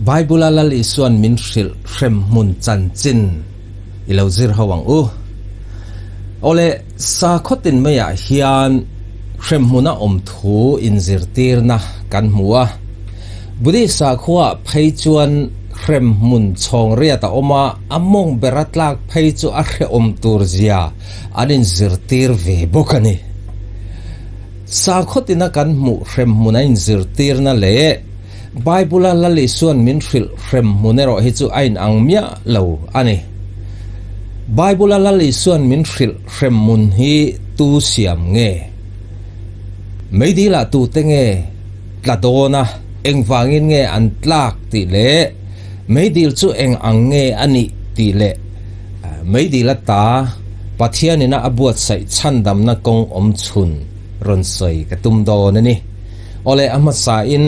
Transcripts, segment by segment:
Bible lal isuan min shil shrem mun chan chin ilo zir hawang ole sa khotin maya hian shrem muna thu in zir tir na kan hmuwa budi sa khuwa phei chuan shrem mun chhong ria ta oma among beratlak phei chu a hre tur zia anin zir tir ve bokani sa khotina kan mu shrem muna in zir tir na le Bible lali suan min shil shrem munero hi chu ain angmia lo ani Bible lali suan min shil shrem mun hi tu siam nge meidila tu tenge la dona engwangin nge an tlak ti le meidil chu eng ange ani ti le meidila ta pathianina abuat sai chandam na kong om chun ron soi ka tum do na ni ole amasa in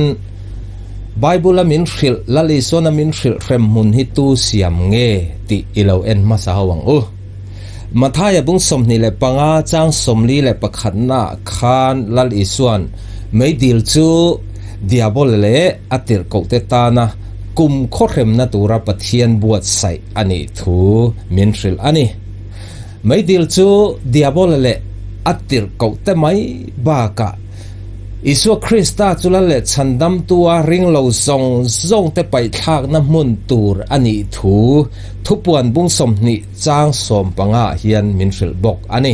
Bible min shil lali sona min shil shrem mun hi tu siam nge ti ilo en masa hawang mathaya bung somni le panga chang somli le pakhatna khan lali suan meidil chu diabol le atir kote ta na kum khorem na tura pathian buat sai ani thu min shil ani meidil chu diabol le atir kote mai ba ka Isu Krista chulale chandam tua ring lo zong te pai thak na mun tur ani thu thupuan bung somni chang som panga hian min hril bok ani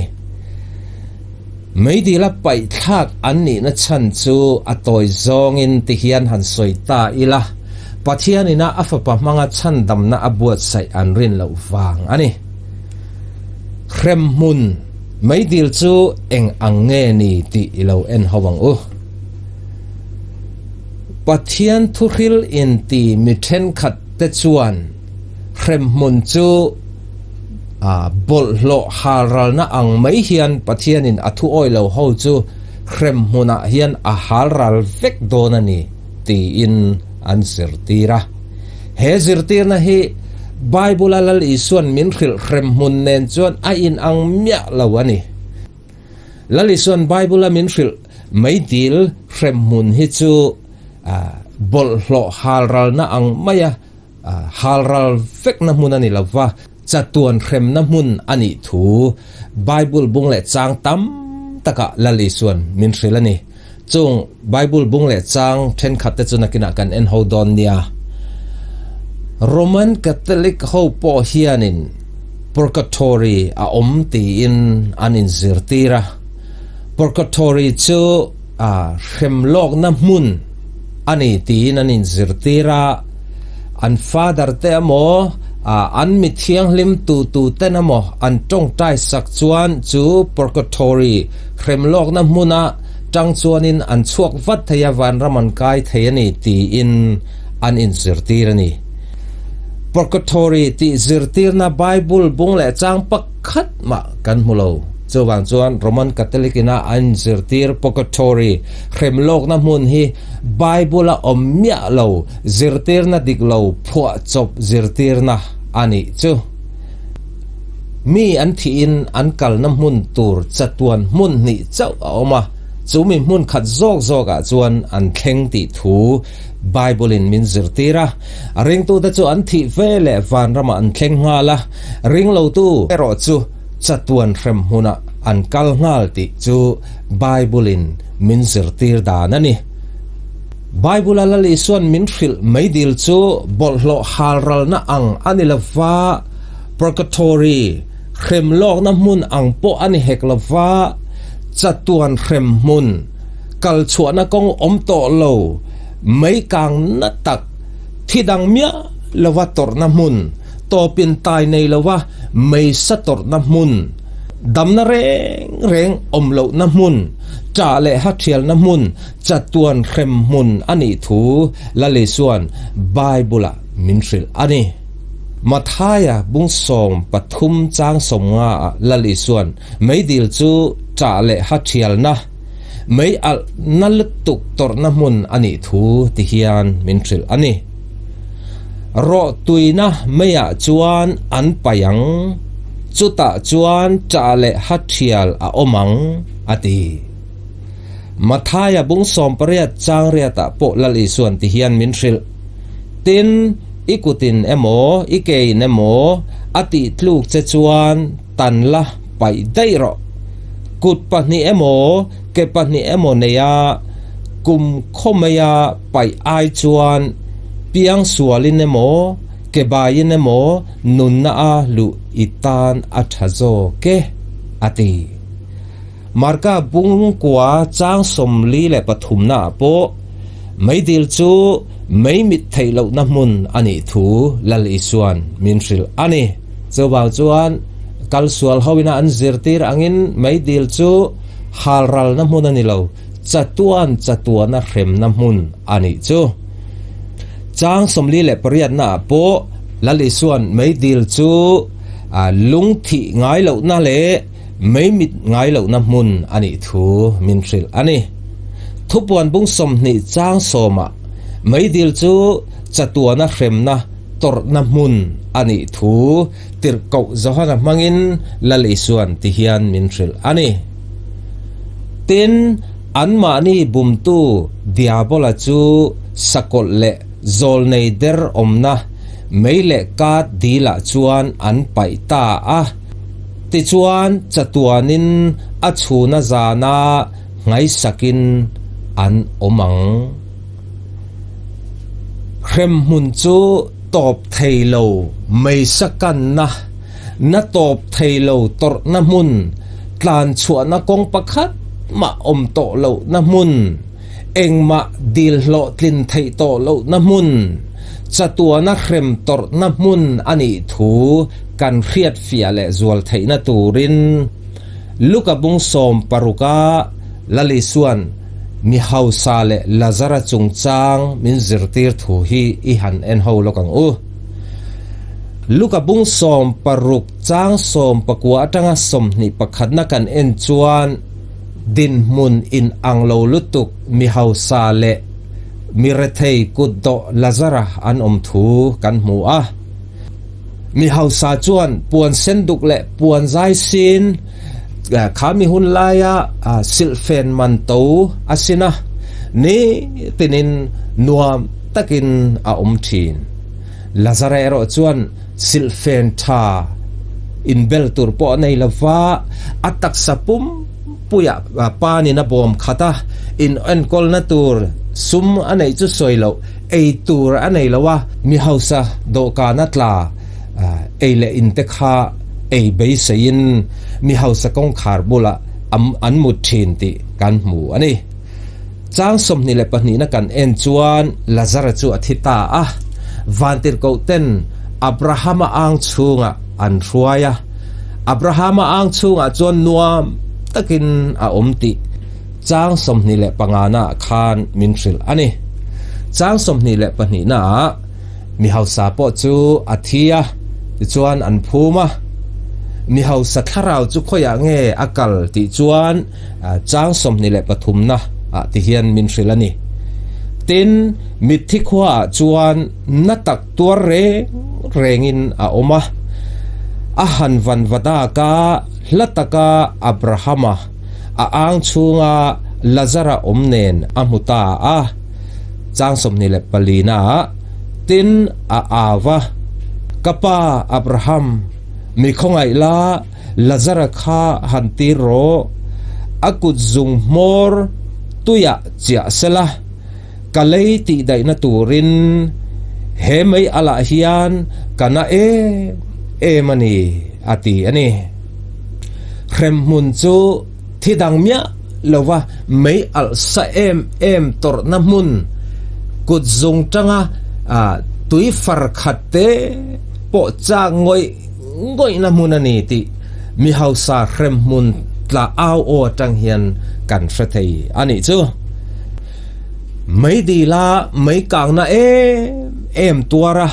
meidila pai thak ani na chan chu atoi zong in ti hian han soita ila pathianina afapa manga chandam na abuat sai an rin lo wang ani khrem mun meidil chu eng ange ni ti ilo en hawang Pathian thuril in ti mithen khat te chuan khrem mun chu bol lo haral na ang mai hian pathian in athu oilo ho chu khrem muna hian a halral vek donani ti in an zirtira he zirtir na hi Bible lal isuan min khil khrem mun nen chuan a in ang mya lawani lalisuan Bible min khil meidil khrem mun hi chu bol lo halral na ang maya halral vek na mun ani lawa chatuan khrem na mun ani thu Bible bung le chang tam taka lali suan min hrilani chung Bible bung le chang then khatte chuna kina kan en hodon nia Roman Catholic ho po hianin purgatory a ti in anin zirtira purgatory chu khrem lok na mun ani tin anin zirtira an father te mo an mithiang lim tu te na mo an tong tai sak chuan chu purgatory khrem lok na muna tang chuanin an chuak vat thaya van raman kai thayani ti in an in zirtira ni purgatory ti zirtir na Bible bung le chang pakhat ma kan mulo chuwang chuan Roman Catholic ina an zirtir purgatory khrem lok na mun hi Bible a omya lo zirtir na diklo phua chop zirtir na ani chu mi an thi in an kal na mun tur chatuan mun ni chau oma chumi mun khat zok a chuan an thleng ti thu Bible in min zirtira ring tu da chu an thi vele van rama an thleng ngala ring lo tu pero chu chatuan khrem huna an kal ngal ti chu Bible in min zirtir dan ani Bible lali suan min hril meidil chu bolhlo halral na ang anilawa purgatory khrem lok na mun ang po ani heklawa chatuan khrem mun kal chuana kong om to lo mai kang na tak thidang mia lawa tor na mun to pin tai nei lawa mai sator na mun dam na reng om lo na mun cha le ha thial na mun chatuan khrem mun ani thu lali suan Bible min hril ani mathaya bung som pathum chang somnga lali suan meidil chu cha le ha thial na mei al nal tuk tor na mun ani thu ti hian min hril ani ro tuina meya chuan an payang chuta chuan cha le ha thial a omang ati mathaya bung som paria chang ria ta po lali suan ti hian min hril tin ikutin emo ikein emo ati tluk che chuan tan la pai dai ro kut pahni emo ke pahni emo neya kum khomaya pai ai chuan piang sualin emo ke bayin emo nun na a lu itan athazo ke ati marka bung kwa chang somli le pathum na po mai dil chu mai mit thailo na mun ani thu lal isuan minril ani chobaw chuan kal sual hawina an zirtir angin mai dil chu halral na mun ani lo chatuan na rem na mun ani chu chang somli le pariat na po lal isuan mai dil chu lung thi ngai lo na le mai mit ngai lo na mun ani thu minril ani thupuan bung som ni chang soma mai dil chu chatuan na rem na tor na mun ani thu tir ko zohana mangin lal isuan ti hian minril ani tin anma ni bumtu diabola chu sakol le zol nei der omna meile kat dila chuan an pai ta a ti chuan chatuanin a chhuna zana ngai sakin an omang khrem mun chu top thailo mei sakan na top thailo tor na mun tlan chua na kong pakhat ma om to lo na mun engma dil lo tlin thei to lo na mun chatua na khrem tor na mun ani thu kan riat fia le zual thei na turin luka bung som paruka lali suan mi hausa le lazara chungchang min zirtir thu hi i han en ho lokang u luka bung som paruk chang som pakwa atanga som ni pakhat na kan en chuan din mun in anglo lutuk mi hausa le mi rethei kuddo lazara an om thu kan mu a mi hausa chuan puan senduk le puan zai sin khami hun laya silfen man to asina ni tinin nuam takin a om thin lazara ero chuan silfen tha in bel tur po nei lova atak sapum puya pani na bom khata in en kol na tur sum anei chu soilo ei tur anei lawa mi hausa do ka na tla ei le in te kha ei bei sein mi hausa kong khar bula an mut thin ti kan mu ani chang som ni le pani na kan en chuan lazara chu athita a vantir ko ten abrahama ang chunga an ruaya abrahama ang chunga chon nuam takin a omti chang som ni le pangana khan minril ani chang som ni le pani na mi hausa po chu athia chuan an phuma mi hausa tharau chu khoya nge akal ti chuan chang som ni le pathum na ti hian minril ani tin mithi khwa chuan natak tur rengin a oma a han van vada ka lataka abrahama a ang chunga lazara omnen amuta a chang som ni le palina tin a awa kapa abraham mi khongai la lazara kha hanti ro akut zung mor tuya chia sela kalei ti dai na turin he mai ala hian kana e mani ati ani khrem mun chu thidang mya lowa mai al sa em tor na mun kut zung tanga tui far khatte po cha ngoi na mun ani ti mi hausa khrem mun tla au o tang hian kan hrathei ani chu mai di la mai kang na em tuara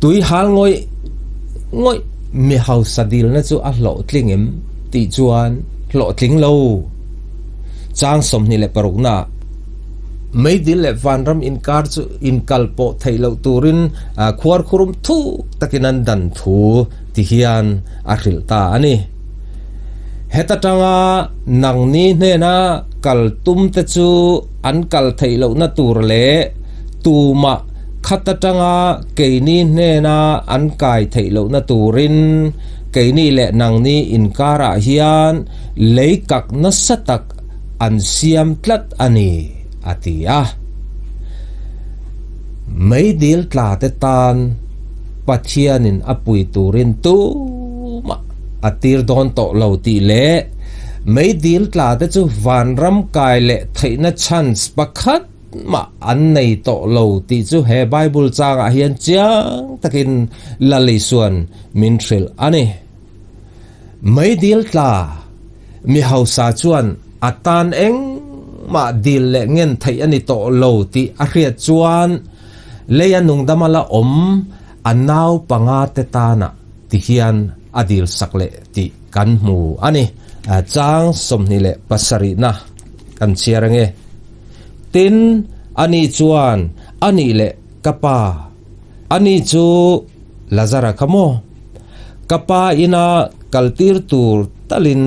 tui hal ngoi mi hausa dil na chu a hlo tlingem ti chuan hlo tling lo chang som ni le paruk na mai dil le vanram in kar chu in kalpo thailo turin khwar khurum thu takinan dan thu ti hian a hril ta ani heta tanga nang ni hne na kal tum te chu an kal thailo na tur le tuma khatatanga keini ne na an kai theilo na turin keini le nang ni inkara hian leikak na satak an siam tlat ani atia mai dil tla te tan pathianin apui turin tu ma atir don to lo ti le mai dil tla te chu van ram kai le theina chance pakhat ma an nei to lo ti chu he bible changa hian chiang takin lalei suan min thril ani mai dil tla mi hausa chuan atan eng ma dil le ngen thei ani to lo ti a hriat chuan leya nung damala anaw panga te tana ti hian adil sakle ti kan mu ani chang somni le pasari na kan chiarange tin ani chuan ani le kapa ani chu lazara kamo kapa ina kaltir tur talin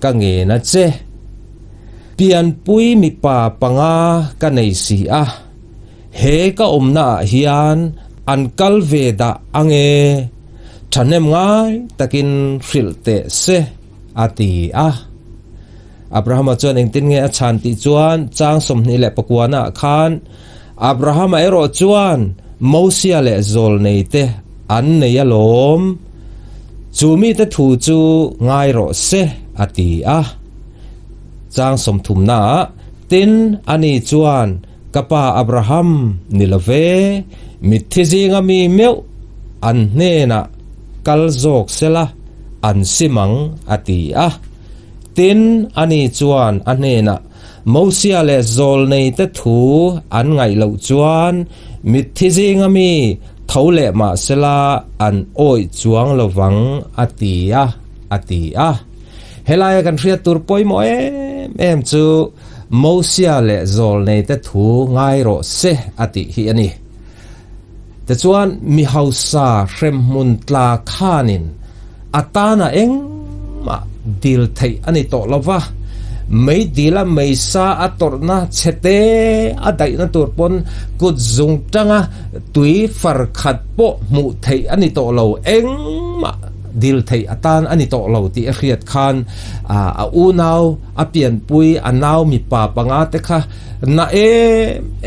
kange na che pian pui mi pa panga ka nei si a he ka omna hian an kalveda ange thanem ngai takin hrilte se ati a Abraham chuan engtin nge a chan ti chuan chang somni le pakwana khan Abraham ero chuan Mosia le zol nei te an nei alom chumi te thu chu ngai ro se ati a chang som thum na tin ani chuan kapa Abraham nilave mithizinga mi meu an hne na kalzok sela an simang ati a tin ani chuan an hne na Mosia le zol nei te thu an ngai lo chuan mithizinga mi thole ma sela an oi chuang lowang ati a helaya kan hriat tur poi mo em chu Mosia le zol nei te thu ngai ro se ati hi ani te chuan mi hausa hrem mun tla khanin atana eng ma dil thei ani to lova mai dila mai sa atorna chete adai na tur pon kut zung tanga tui far khat po mu thei ani to lo eng ma dil thei atan ani to lo ti a hriat khan a unaw a pian pui anaw mi pa panga te kha na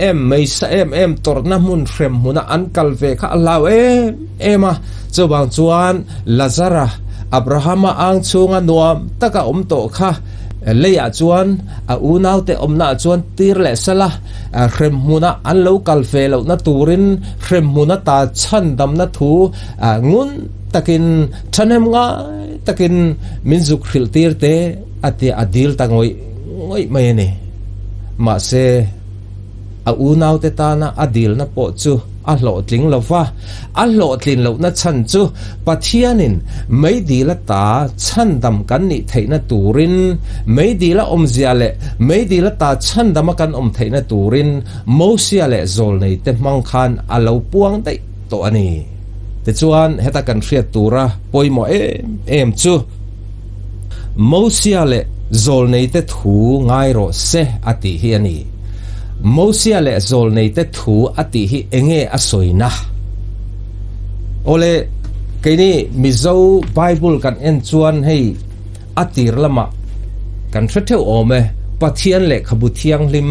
em mai sa em torna mun hrem huna an kalve kha alaw ema chobang chuan lazara Abrahama ang chunga nuam taka to kha leya chuan a unaw te omna chuan tir le sala hrem huna an lo kalve lo na turin hrem huna ta chan dam na thu ngun takin thanem nga takin minzuk khil tir te ati adil tangoi ngoi mai ne ma se a unaw te ta na adil na po chu a hlo tling lova a hlo tlin lo na chan chu pathianin mai dila ta chan dam kan ni theina turin mai dila omzia le mai dila ta chan dam kan om theina turin Mosia le zol nei te mang khan a lo puang dai to ani te chuan heta kan hriat tura poimo em chu Mosia le zol nei te thu ngai ro se ati hi ani Mosia le zol nei te thu ati hi enge asoina ole keini mizo Bible kan en chuan hei atir lama kan thetheu ome pathian le khabuthiang lim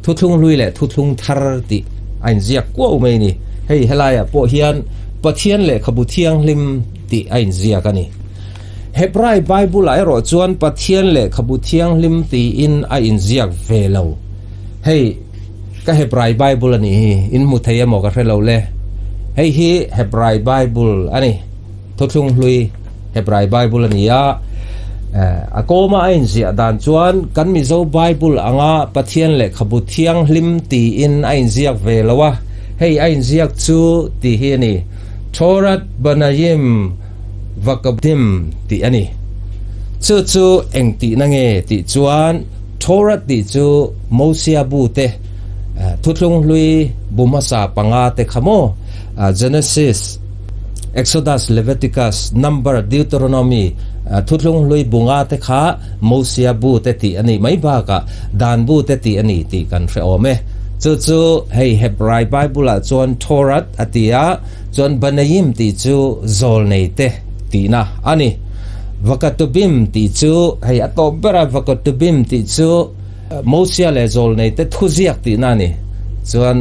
thuthung lui le thuthung thar ti ain zia ko me ni hei helaya po hian pathian le khabuthiang lim ti ain zia kani Hebrai Bible ai ro chuan pathian le khabuthiang lim ti in a in ziak velo hei ka Hebrai Bible ani in muthaya mo ka relo le hei hi Hebrai Bible ani thuthung lui Hebrai Bible ani ya akoma ain zia dan chuan kan mi zo Bible anga pathian le khabuthiang lim ti in ain ziak velowa hei ain ziak chu ti hi ani Torat Banayim Vakabdim ti ani chu eng ti na nge ti chuan Torat ti chu Mosia bu te thutlung lui bumasa panga te khamo Genesis Exodus Leviticus Number Deuteronomy thutlung lui bunga te kha Mosia bu te ti ani mai ba ka dan bu te ti ani ti kan hre ome chu hei Hebrai Bible a chuan Thorat atia chuan Banayim ti chu zol nei te ti na ani Vakatubim ti chu hei atobera Vakatubim ti chu Mosia le zol nei te thuziak ti na ni chuan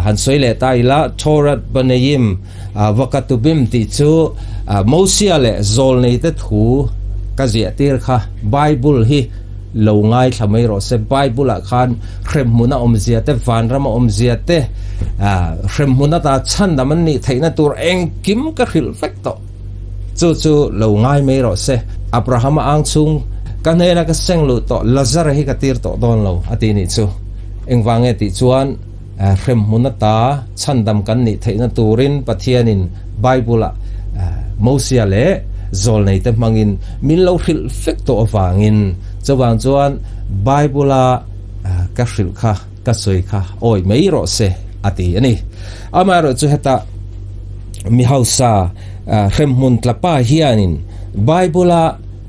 han soi le tai la Thorat Banayim Vakatubim ti chu Mosia le zol nei te thu ka zia tir kha Bible hi lo ngai thamai ro se Bible a khan khrem muna omzia te van rama omzia te khrem muna ta chan da man ni theina tur eng kim ka khil fek to chu lo ngai mai ro se Abraham ang chung kan hena ka seng lu to Lazar hi ka tir to don lo ati ni chu eng wange ti chuan khrem muna ta chan dam kan ni theina turin pathianin Bible a Mosia le zol nei te mangin min lo khil fek to awangin chawang chuan Bible a ka hril kha ka soi kha oi mei ro se ati ani amaro chu heta mi hausa remhun tlapa hianin Bible a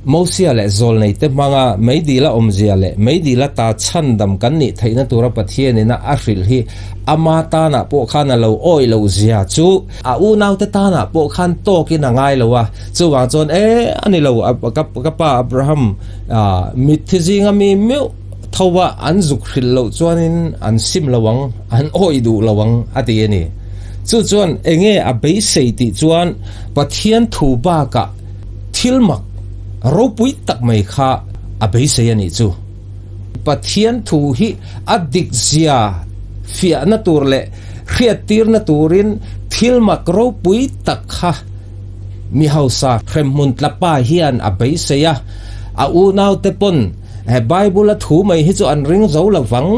Mosia le zol nei te manga meidila omzia le meidila ta chandam kan ni theina tura pathianina a hril hi ama ta na po khana lo oi lo zia chu a u nau te ta na po khan to ki na ngai lo wa chuwang chon ani lo ka pa Abraham mithizinga mi meu thowa an zuk hril lo chuanin an sim lawang an oi du lawang ati ani chu chuan enge a bei sei ti chuan pathian thu ba ka thilmak ropui tak mai kha abei se ani chu pathian thu hi adik zia fia na tur le khriat tir na turin thilmak ropui tak kha mi hausa kremmun tlapa hian abei se ya a u nau te pon he Bible a thu mai hi chu an ring zo lawang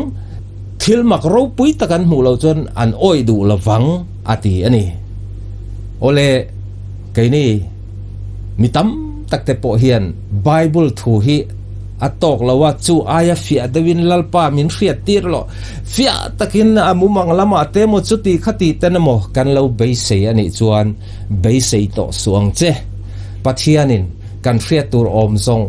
thilmak ropui takan mu lo chon an oi du lawang ati ani ole kaini mitam takte po hian Bible thu hi atok lawa chu aya fia dewin lalpa min hriat tir lo fia takin amumang lama te mo chuti khati tenamo kan lo beisei ani chuan beisei to suang che pathianin kan hriat tur om zong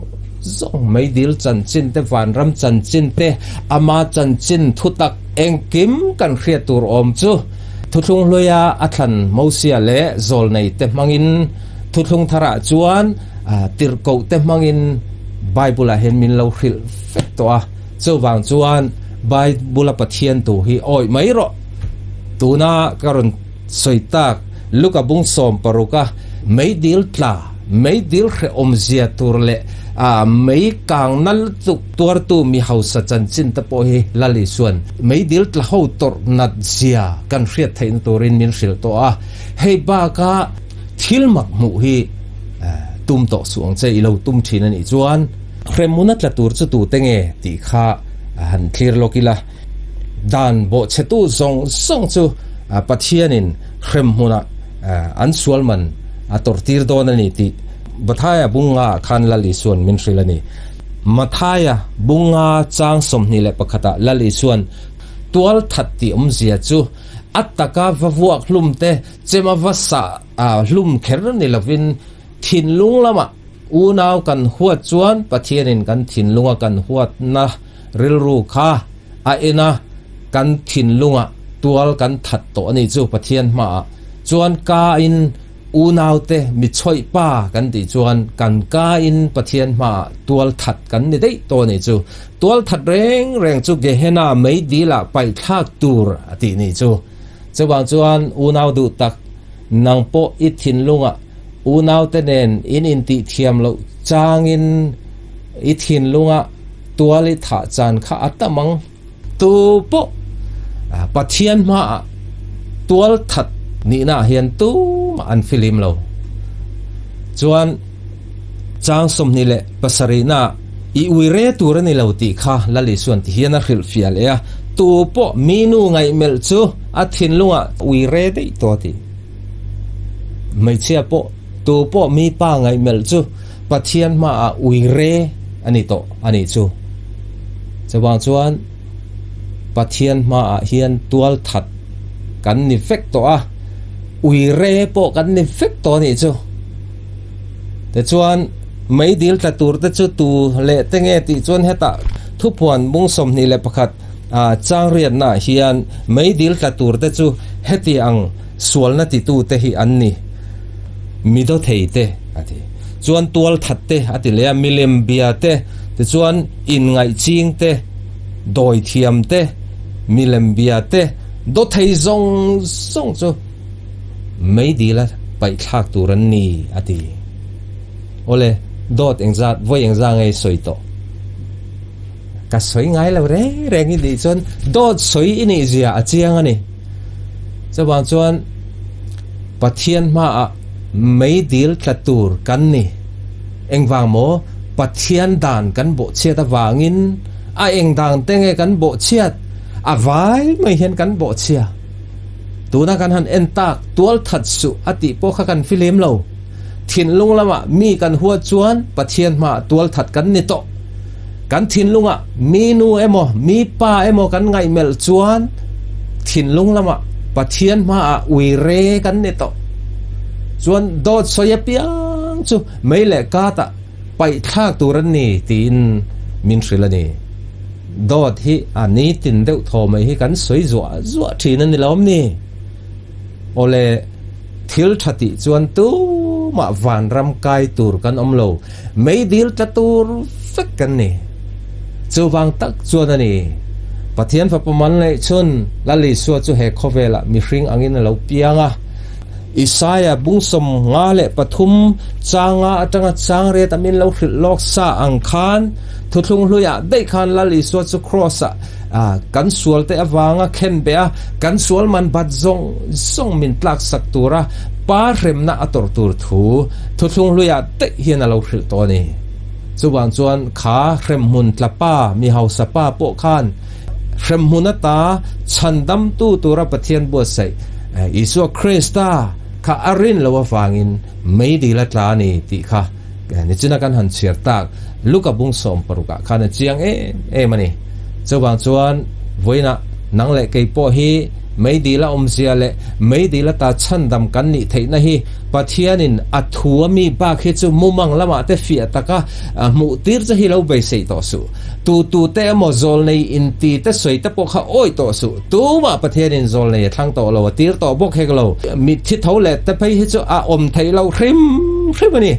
mai dil chan chin te van ram chan chin te ama chan chin thutak engkim kan hriat tur om chu thuthung loya athan Mosia le zol nei te mangin thuthung thara chuan tir ko te mangin Bible a hen min lo hril fek to a chuwang chuan Bible pathian tu hi oi mai ro tuna karon soitak luka bung som paruka meidil tla meidil khe omzia turle mei kang nal tuk tur tu mi hausa chan chin ta po hi lali suan meidil tla ho tor nat zia kan hriat thein turin min hril to a hei ba ka thilmak mu hi tum to suang che ilo tum thin ani chuan kremuna tla tur chu tu tenge ti kha han clear lokila dan bo chetu zong song chu pathianin kremuna an sualman atortir don ani ti bathaya bunga khan lali suan min hrilani mathaya bunga chang somni le pakhata lali suan tual thatti omzia chu attaka vavuak hlumte chema vasa hlum kher ni lovin thin lung lama u naw kan huat chuan pathianin kan thin lunga kan huat na rilru kha a ena kan thin lunga tual kan that to ani chu pathian ma chuan ka in u naw te mi choi pa kan ti chuan kan ka in pathian ma tual that kan ni dei to ni chu tual that reng chu Gehenna mei dila pai thak tur ati ni chu chuwang chuan u naw du tak nang po i thin lunga u naw te nen in ti thiam lo changin i thin lunga tuali tha chan kha atamang tu po pathian ma tual that ni na hian tu an film lo chuan chang som ni le pasarina i uire tur ni lo ti kha lali suan ti hian a hril fial ya tu po minu ngai mel chu a thin lunga uire dei to ti mai chia po tu po mi pa ngai mel chu pathian ma a uire ani to ani chu chawang chuan pathian ma a hian tual that kan ni fek to a uire po kan ni fek to ni chu te chuan mai dil ta tur te chu tu le tenge ti chuan heta thu puan bung som ni le pakhat chang riat na hian meidil tlatur te chu heti ang sual na ti tu te hi an ni mi do thei te ati chuan tual that te ati le milem bia te chuan in ngai ching te doi thiam te milem bia te do thei zong zong chu meidila pai thak turan ni ati ole dot engzat voi engza ngai soito ka soi ngai lo re rengi di chuan dot soi ini zia achiang ani chawang chuan pathian ma a meidil tlatur kan ni engwang mo pathian dan kan bo chiat awangin a engdang tenge kan bo chiat avai mai hian kan bo chia tuna kan han entak tual that su ati po kha kan film lo thin lung lama mi kan huwa chuan pathian ma tual that kan ni to kan thin lunga mi nu emo mi pa emo kan ngai mel chuan thin lung lama pathian ma a ui re kan ni to chuan dot soya piang chu meile ka ta pai thak turan ni tin min thrilani dot hi ani tin deuh tho mai hi kan soi zuwa thin ani lom ni ole thil thati chuan tu ma van ram kai tur kan omlo meidil tatur fek kan ni chuwang tak chuan ani pathian fa paman le chun lali suwa chu he khovela mi hring angin lo pianga Isaiah bungsom nga le pathum changa atanga changre tamin lo hril lok sa angkhan thuthung hluya dei khan lali suwa chu cross kan sual te awanga khen bea kan sual man bat zong min tlak saktura pa remna ator tur thu thuthung hluya te hian alo hril to ni chuwang chuan kha rem mun tlapa mi hausa pa po khan rem munata chandam tu tura pathian bo sai Isu Krista kha arin lawa fangin meidi la tlani ti kha ni china kan han chiar tak luka bung som paruka khana chiang e mani chawang chuan voina nang le kei po hi meidi la omsia le meidi la ta chandam kan ni theina hi pathianin athua mi ba khe chu mumang lama te fia taka mu tir cha hi lo be sei to su tu te mo zol nei in ti te soi te po kha oi to su tu ma pathianin zol nei thang to lo tir to bok he lo mi thi tho le te phei hi chu a om thei lo hrim ani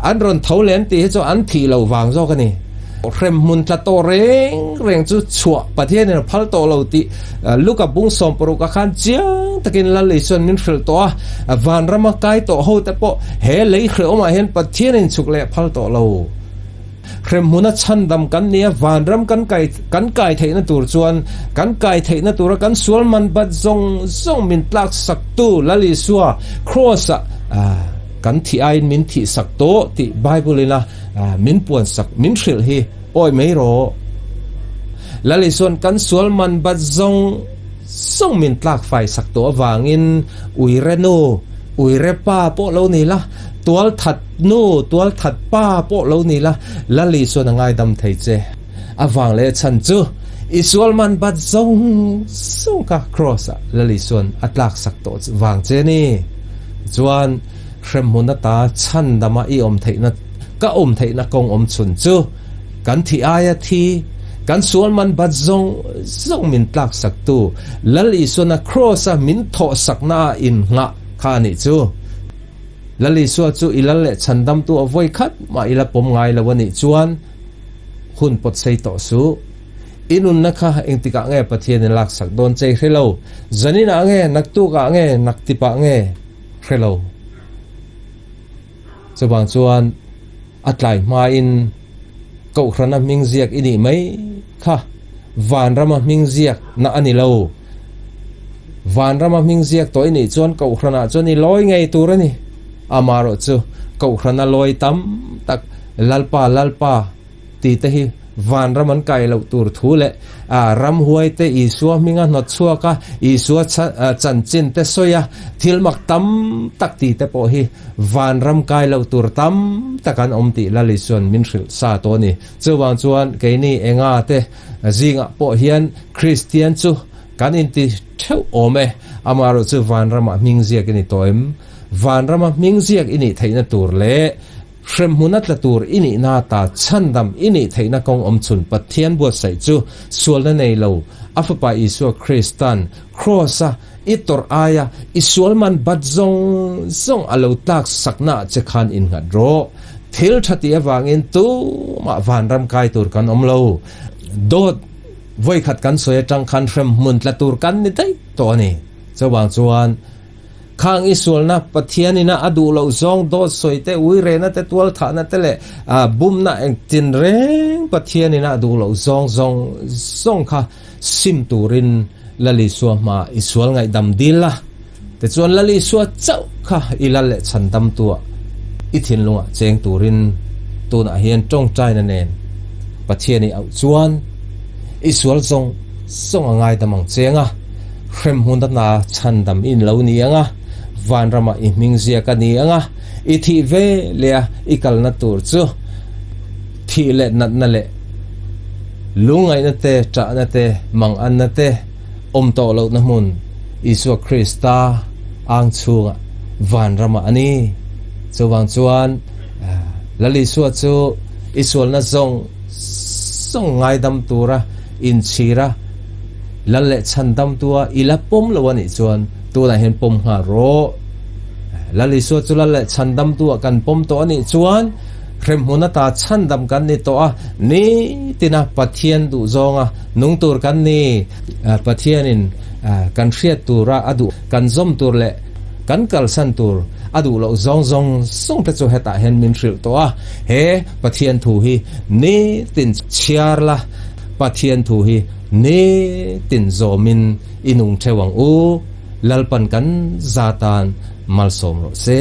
an ron tho len ti hi chu an thi lo wang zo ka ni rem mun tla to reng chu chua pathian in phal to lo ti luka bung som pro ka khan chiang takin la le son min hril to van rama kai to ho te po he lei khre ma hen pathian in chuk le phal to lo rem muna chandam kan nia van ram kan kai theina tur chuan kan kai theina tur kan sual man bat zong min tlak sak tu lali suwa cross kan thi ain min thi sak to ti bible ina min puan sak min hril hi oi mei ro lalison kan sual man bat zong min tlak fai sak to wangin uire pa po lo ni la tual that pa po lo ni la lalison ngai dam thei che awang le chan chu isual man bat zong ka cross lalison atlak sak to wang che ni chuan rem munata chan dama I om theina ka om theina kong om chun chu kan thi aya thi kan sual man bat zong min tlak sak tu lali sona cross min tho sakna in nga kha ni chu lali so chu ilal le chandam tu avoi khat ma ila pom ngai lawani chuan hun pot sei to su inun na kha engtika nge pathian lak sak don chei hrelo zanina nge naktu ka nge naktipa nge hrelo chawang chuan atlai ma in ko khrana mingziak ini mai kha van rama mingziak na ani lo van rama mingziak to ini chuan ko khrana chuan ni loi ngei turani amaro chu ko khrana loi tam tak lalpa ti te hi van raman kai lo tur thu le ram huai te isua minga not chuaka isua chan chin te soya thilmak tam tak ti te po hi van ram kai lo tur tam takan omti lalison min hril sa to ni chuwang chuan keini enga te zinga po hian Christian chu kan in ti theu ome amaro chu van rama mingziak ni toim van rama mingziak ini theina tur le frem hunat la tur ini na ta chandam ini theina kong omchun pathian bo sai chu sualna nei lo afapa isu Christian crossa itor aya isualman badzong zong alo tak sakna chekhan in nga dro thil thati awangin tu ma van ram kai tur kan omlo dot voi khat kan soya tang khan frem mun la tur kan ni dai to ni chawang chuan khang isul na pathianina adu lo zong do soite ui re na te tual tha na te le bum na eng tin reng pathianina adu lo zong zong zong kha sim turin lali suwa ma isul ngai dam dila te chuan lali suwa chau kha ilal le chandam tua ithin lunga cheng turin tuna hian tong chai na nen pathiani au chuan isul zong zong angai damang chenga khrem hun na chandam in lo ni anga van rama i mingzia ka ni anga i thi ve le ikal na tur chu thi le nat na le lungai na te cha na te mang an na te om to lo na mun isu Krista ang chunga van rama ani chuwang chuan lali suwa chu isul na zong song ngai dam tura in chira lalle chandam tua ila pom lawani chuan tu na hen pom ha ro lali so chula le chandam tua kan pom to ani chuan rem huna ta chandam kan ni to a ni tina pathian du zonga nung tur kan ni pathianin kan hriat tura adu kan zom tur le kan kal san tur adu lo zong zong song te chu heta hen min hril to a he pathian thu hi ni tin chiar la pathian thu hi ne tin zomin inung thewang u lalpan kan zatan malsom ro se